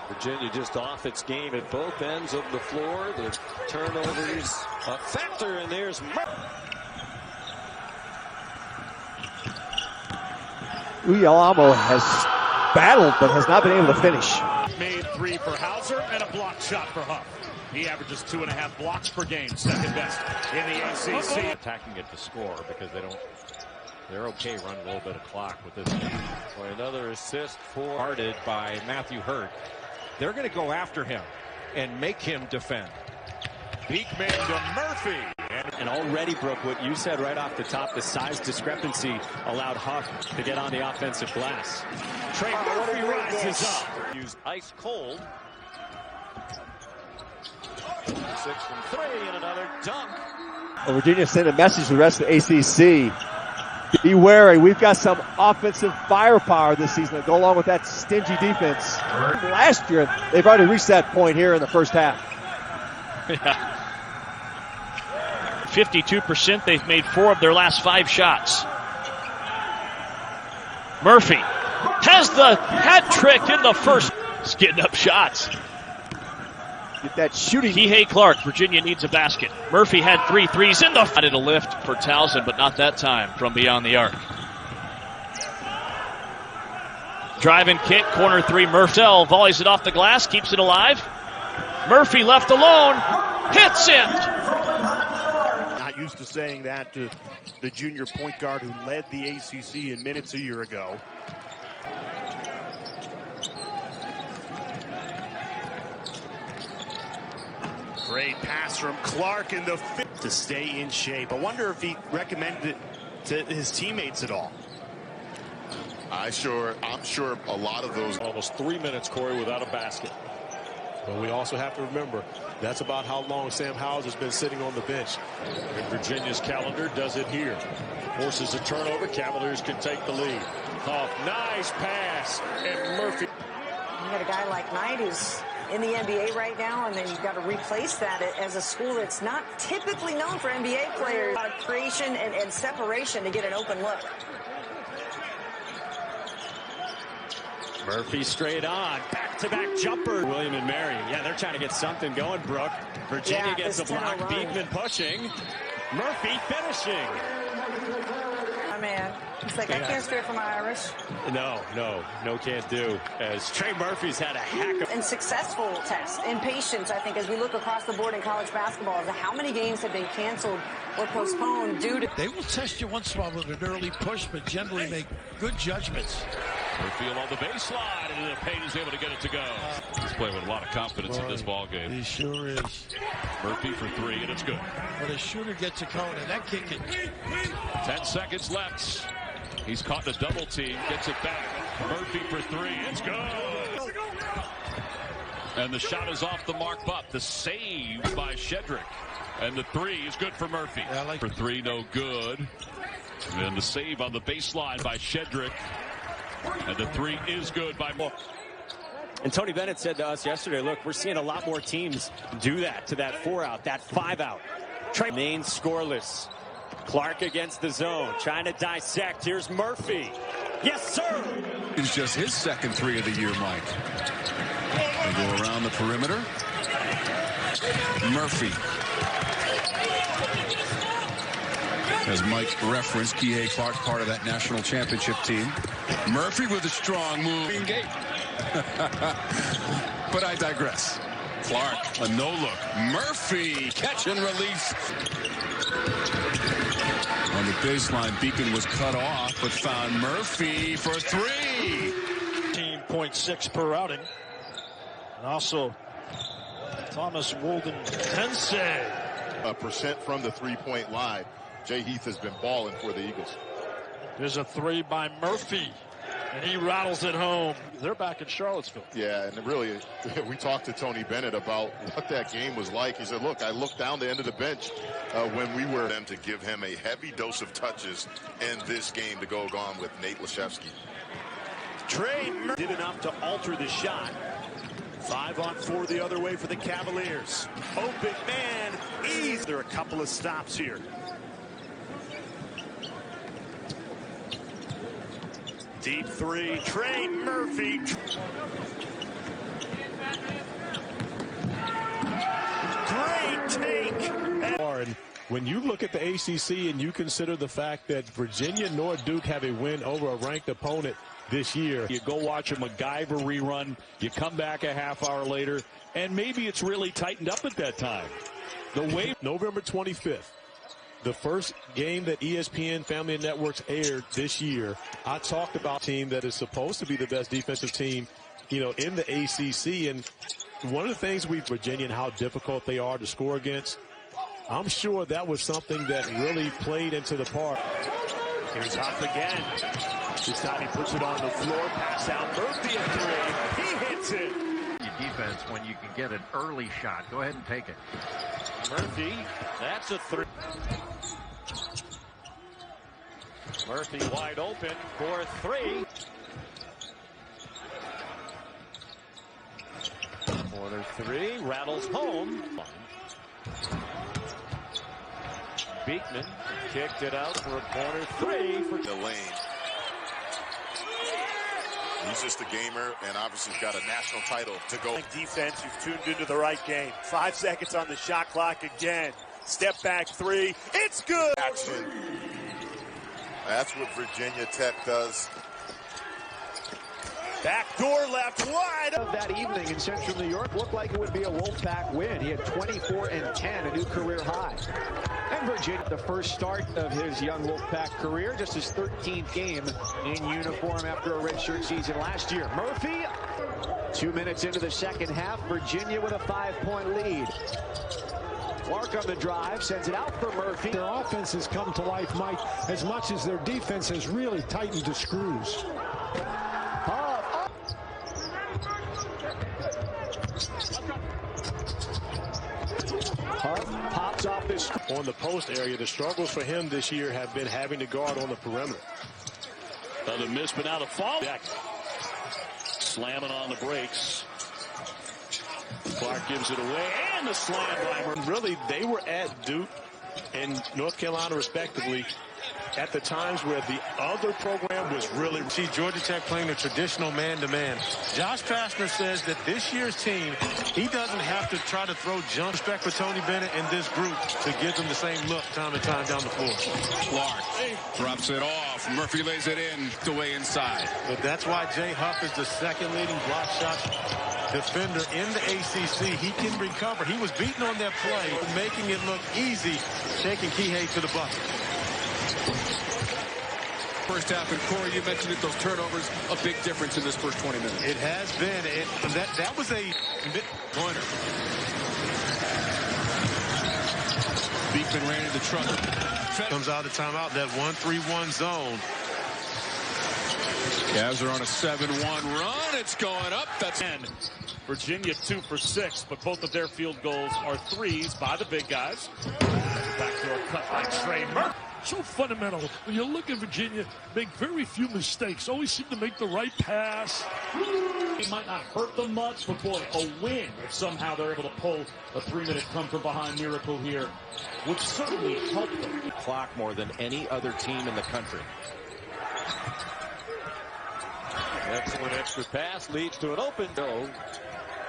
Virginia just off its game at both ends of the floor. The turnovers a factor, and there's Uyalamo has battled but has not been able to finish. Made three for Hauser and a block shot for Huff. He averages 2.5 blocks per game, second best in the ACC. Attacking it to score because they're okay running a little bit of clock with this. Boy, another assist for guarded by Matthew Hurt. They're going to go after him and make him defend. Beekman to Murphy. And already, Brooke, what you said right off the top, the size discrepancy allowed Huff to get on the offensive glass. Trey Murphy rises up. Used ice cold. 6 from 3 and another dunk. Well, Virginia sent a message to the rest of the ACC. Be wary. We've got some offensive firepower this season to go along with that stingy defense. Last year, they've already reached that point here in the first half. Yeah. 52%. They've made 4 of their last 5 shots. Murphy has the hat trick in the first. He's getting up shots. Get that shooting. Kihei Clark, Virginia needs a basket. Murphy had 3 threes in the. Did a lift for Towson, but not that time from beyond the arc. Driving kick, corner 3. Murphy volleys it off the glass, keeps it alive. Murphy left alone, hits it. Not used to saying that to the junior point guard who led the ACC in minutes a year ago. Great pass from Clark in the fifth to stay in shape. I wonder if he recommended it to his teammates at all. I'm sure a lot of those. Almost 3 minutes, Corey, without a basket. But we also have to remember, that's about how long Sam Howes has been sitting on the bench. And Virginia's calendar does it here. Forces a turnover. Cavaliers can take the lead. Off, nice pass, and Murphy. You got a guy like Knight who's in the NBA right now, and then you've got to replace that as a school that's not typically known for NBA players. Creation and separation to get an open look. Murphy straight on. Back-to-back jumper. William and Mary. Yeah, they're trying to get something going, Brooke. Virginia gets a block. Beekman pushing. Murphy finishing. My man. He's like, I can't stray from my Irish. No, can't do. As Trey Murphy's had a heck of and successful test and patience, I think, as we look across the board in college basketball, as to how many games have been canceled or postponed due to. They will test you once in a while with an early push, but generally make good judgments. Murphy on the baseline, and the paint is able to get it to go. He's playing with a lot of confidence in this ball game. He sure is. Murphy for 3, and it's good. When a shooter gets a cone, and that kick it. 10 seconds left. He's caught in a double team, gets it back. Murphy for 3, it's good. And the shot is off the mark, but the save by Shedrick. And the 3 is good for Murphy. Yeah, for 3, no good. And the save on the baseline by Shedrick. And the 3 is good by Moore. And Tony Bennett said to us yesterday, look, we're seeing a lot more teams do that to that 4 out, that 5 out. Trey Maine scoreless. Clark against the zone, trying to dissect. Here's Murphy. Yes, sir. It's just his second 3 of the year, Mike. They go around the perimeter. Murphy. As Mike referenced, Kihei Clark, part of that national championship team. Murphy with a strong move. But I digress. Clark, a no-look. Murphy, catch and release. On the baseline, Beacon was cut off, but found Murphy for 3. 18.6 per outing. And also, Thomas Wolden Tensei. A percent from the three-point line. Jay Heath has been balling for the Eagles. There's a 3 by Murphy, and he rattles it home. They're back in Charlottesville. Yeah, and really, we talked to Tony Bennett about what that game was like. He said, look, I looked down the end of the bench when we were them to give him a heavy dose of touches in this game to go on with Nate Lashevsky. Trey did enough to alter the shot. 5 on 4 the other way for the Cavaliers. Open man, ease. There are a couple of stops here. Deep 3, Trey Murphy. When you look at the ACC and you consider the fact that Virginia nor Duke have a win over a ranked opponent this year. You go watch a MacGyver rerun, you come back a half hour later, and maybe it's really tightened up at that time. The way November 25th, the first game that ESPN Family Networks aired this year, I talked about a team that is supposed to be the best defensive team, in the ACC. And one of the things Virginia and how difficult they are to score against, I'm sure that was something that really played into the part. Here's Huff again. This time he puts it on the floor. Pass out. Murphy a three. He hits it. Defense when you can get an early shot. Go ahead and take it. Murphy, that's a three. Murphy wide open for three. Corner three, rattles home. Beekman kicked it out for a corner three for the lane. He's just a gamer, and obviously he's got a national title to go. Defense, you've tuned into the right game. 5 seconds on the shot clock again. Step back three. It's good. Action. That's what Virginia Tech does. Back door left wide. Of that evening in Central New York looked like it would be a Wolfpack win. He had 24 and 10, a new career high. And Virginia, the first start of his young Wolfpack career, just his 13th game in uniform after a redshirt season last year. Murphy, 2 minutes into the second half, Virginia with a 5-point lead. Clark on the drive, sends it out for Murphy. Their offense has come to life, Mike, as much as their defense has really tightened the screws. Pops off this on the post area. The struggles for him this year have been having to guard on the perimeter. Another miss, but now the fall. Slamming on the brakes. Clark gives it away, and the slam by Murphy. Really, they were at Duke and North Carolina, respectively, at the times where the other program was really. See Georgia Tech playing the traditional man-to-man. Josh Pastner says that this year's team, he doesn't have to try to throw jump. Respect for Tony Bennett and this group to give them the same look time and time down the floor. Clark drops it off. Murphy lays it in the way inside. But that's why Jay Huff is the second leading block shot defender in the ACC. He can recover. He was beaten on that play, making it look easy, taking Kihei to the bucket. First half, and Corey, you mentioned it, those turnovers, a big difference in this first 20 minutes. It has been. That was a pointer. Beekman ran into trouble. Comes out of timeout, that 1-3-1 zone. Cavs are on a 7-1 run. It's going up. That's 10. Virginia 2 for 6, but both of their field goals are threes by the big guys. Backdoor cut by Trey Murphy. So fundamental. When you look at Virginia, make very few mistakes. Always seem to make the right pass. It might not hurt them much, but boy, a win if somehow they're able to pull a 3-minute come-from-behind miracle here, which certainly helped them. Clock more than any other team in the country. Excellent extra pass leads to an open go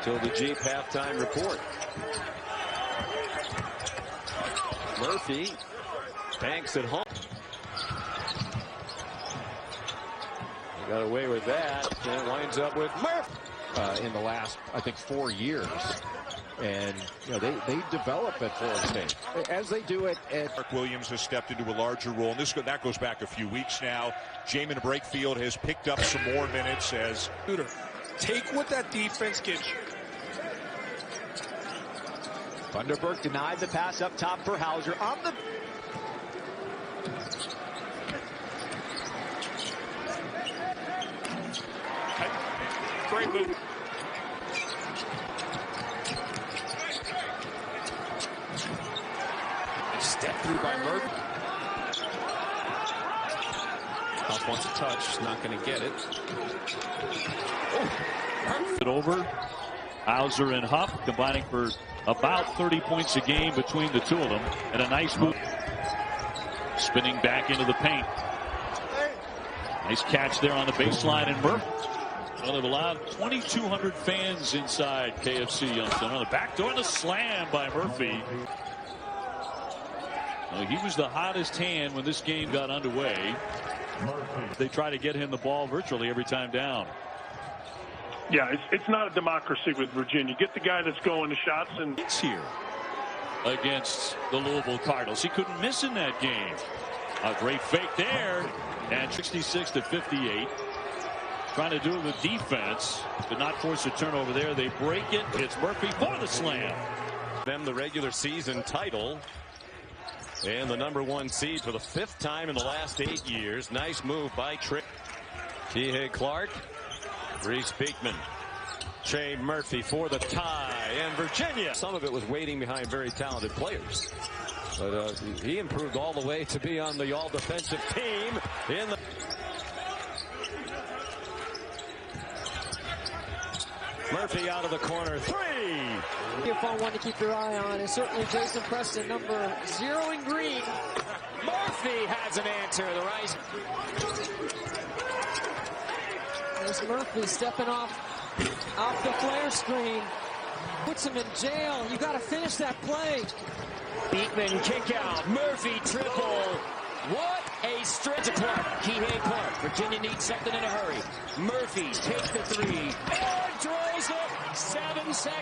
till the Jeep halftime report. Murphy banks it home. He got away with that and winds up with Murphy. In the last, I think, 4 years. And, they develop at Florida State, as they do at Mark Williams has stepped into a larger role, and that goes back a few weeks now. Jamin Brakefield has picked up some more minutes as take what that defense gives you. Thunderberg denied the pass up top for Hauser on the. Great move. Step through by Murphy. Huff wants a touch, not going to get it. It over. Hauser and Huff combining for about 30 points a game between the two of them, and a nice move. Spinning back into the paint. Nice catch there on the baseline, and Murphy. Well, they've allowed 2,200 fans inside KFC Youngstown. On the back door, and a slam by Murphy. He was the hottest hand when this game got underway. They try to get him the ball virtually every time down. Yeah, it's not a democracy with Virginia. Get the guy that's going to shots, and it's here against the Louisville Cardinals. He couldn't miss in that game. A great fake there, and 66-58. Trying to do it with defense, but not force a turnover there. They break it. It's Murphy for the slam. Them the regular season title and the #1 seed for the 5th time in the last 8 years. Nice move by Trey. Kihei Clark, Reese Beekman, Trey Murphy for the tie, and Virginia. Some of it was waiting behind very talented players, but he improved all the way to be on the all-defensive team in the. Murphy out of the corner, 3. A fun one to keep your eye on, and certainly Jason Preston, number 0 in green. Murphy has an answer. The rise. There's Murphy stepping off the flare screen. Puts him in jail. You got to finish that play. Beekman kick out. Murphy triple. What a stretch to Clark. Kihei Clark. Virginia needs something in a hurry. Murphy takes the 3 and throws it. 7 seconds.